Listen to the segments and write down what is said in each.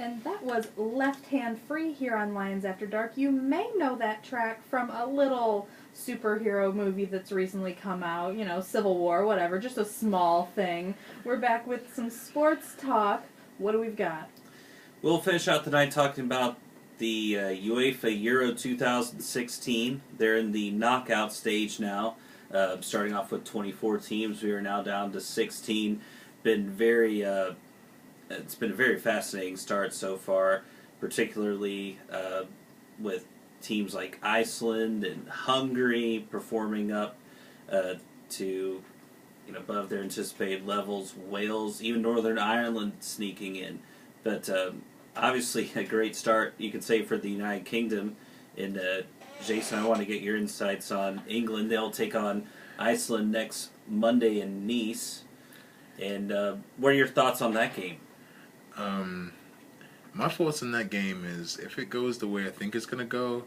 And that was Left Hand Free here on Lions After Dark. You may know that track from a little superhero movie that's recently come out, you know, Civil War, whatever, just a small thing. We're back with some sports talk. What do we've got? We'll finish out the night talking about the UEFA Euro 2016. They're in the knockout stage now, starting off with 24 teams. We are now down to 16. It's been a very fascinating start so far, particularly with teams like Iceland and Hungary performing up to above their anticipated levels. Wales, even Northern Ireland sneaking in, but obviously a great start you could say for the United Kingdom. And Jason, I want to get your insights on England. They'll take on Iceland next Monday in Nice. And what are your thoughts on that game? My thoughts on that game is if it goes the way I think it's going to go,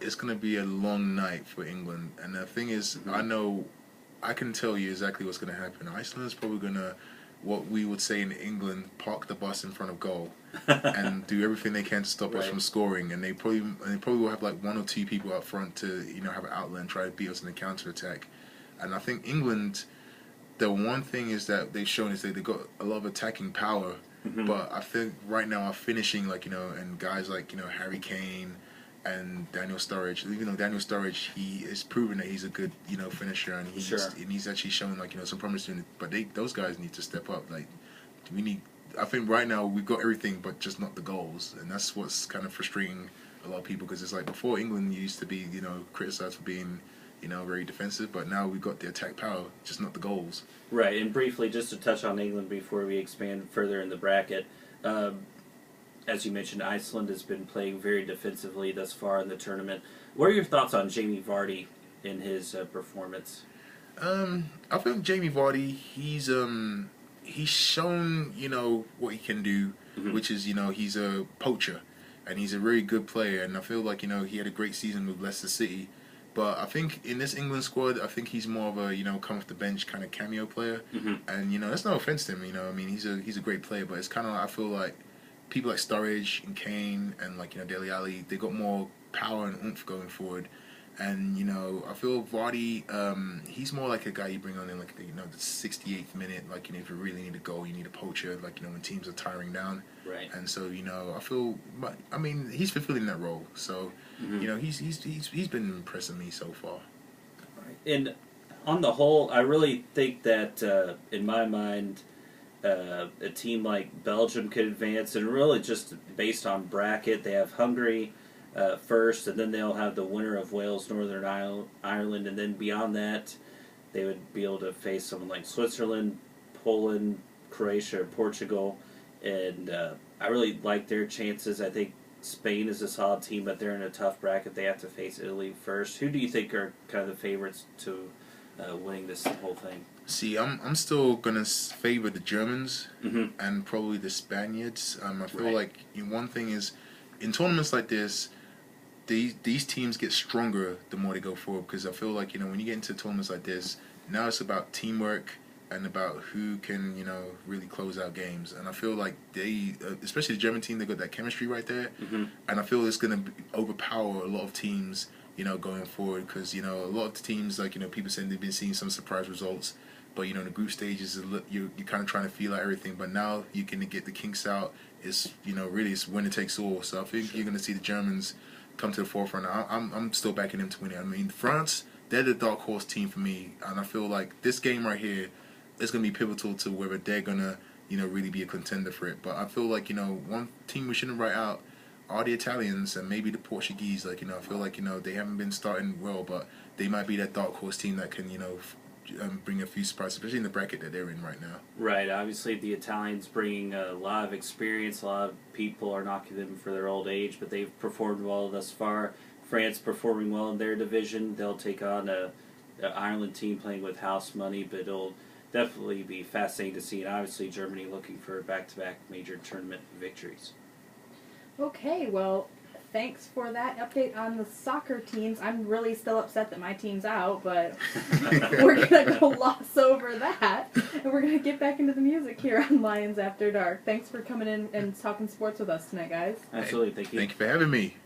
it's going to be a long night for England. And the thing is, I can tell you exactly what's going to happen. Iceland is probably going to, what we would say in England, park the bus in front of goal and do everything they can to stop us from scoring. And they probably will have like one or two people up front to have an outlet and try to beat us in the counter attack. And I think England, the one thing is that they've shown is that they've got a lot of attacking power. Mm-hmm. But I think right now our finishing, and guys like, Harry Kane and Daniel Sturridge, even though Daniel Sturridge, he has proven that he's a good, finisher, and he's actually shown, some promise in it. But those guys need to step up. I think right now we've got everything, but just not the goals. And that's what's kind of frustrating a lot of people, because it's like before England used to be, criticized for being, very defensive, but now we've got the attack power, just not the goals. Right, and briefly, just to touch on England before we expand further in the bracket, as you mentioned, Iceland has been playing very defensively thus far in the tournament. What are your thoughts on Jamie Vardy in his performance? I think Jamie Vardy, he's shown, what he can do, which is, he's a poacher, and he's a very good player, and I feel like, he had a great season with Leicester City. But I think in this England squad, I think he's more of a come off the bench kind of cameo player, and that's no offense to him. He's a great player, but it's kind of I feel like people like Sturridge and Kane and Dele Alli, they got more power and oomph going forward, and I feel Vardy, he's more like a guy you bring on in the 68th minute, if you really need a goal, you need a poacher, when teams are tiring down. Right. And so I feel, he's fulfilling that role. So he's been impressing me so far. Right. And on the whole, I really think that in my mind, a team like Belgium could advance, and really just based on bracket, they have Hungary first, and then they'll have the winner of Wales, Northern Ireland, and then beyond that, they would be able to face someone like Switzerland, Poland, Croatia, or Portugal. And I really like their chances. I think Spain is a solid team, but they're in a tough bracket. They have to face Italy first. Who do you think are kind of the favorites to winning this whole thing? See, I'm still gonna favor the Germans and probably the Spaniards. I feel like one thing is, in tournaments like this, these teams get stronger the more they go forward. Because I feel like when you get into tournaments like this, now it's about teamwork and about who can, really close out games. And I feel like they, especially the German team, they got that chemistry right there. And I feel it's going to overpower a lot of teams, going forward. Because, a lot of the teams, people saying they've been seeing some surprise results. But, the group stages, you're kind of trying to feel out everything. But now you can get the kinks out. It's, really, it's winner takes all. So I think you're going to see the Germans come to the forefront. I'm still backing them to win it. France, they're the dark horse team for me. And I feel like this game right here, it's going to be pivotal to whether they're going to, really be a contender for it. But I feel like, one team we shouldn't write out are the Italians and maybe the Portuguese. I feel like, they haven't been starting well, but they might be that dark horse team that can, bring a few surprises, especially in the bracket that they're in right now. Right. Obviously, the Italians bringing a lot of experience. A lot of people are knocking them for their old age, but they've performed well thus far. France performing well in their division. They'll take on an Ireland team playing with house money, but it'll definitely be fascinating to see, and obviously Germany looking for back-to-back major tournament victories. Okay, well, thanks for that update on the soccer teams. I'm really still upset that my team's out, but we're going to go gloss over that, and we're going to get back into the music here on Lions After Dark. Thanks for coming in and talking sports with us tonight, guys. Absolutely, thank you. Thank you for having me.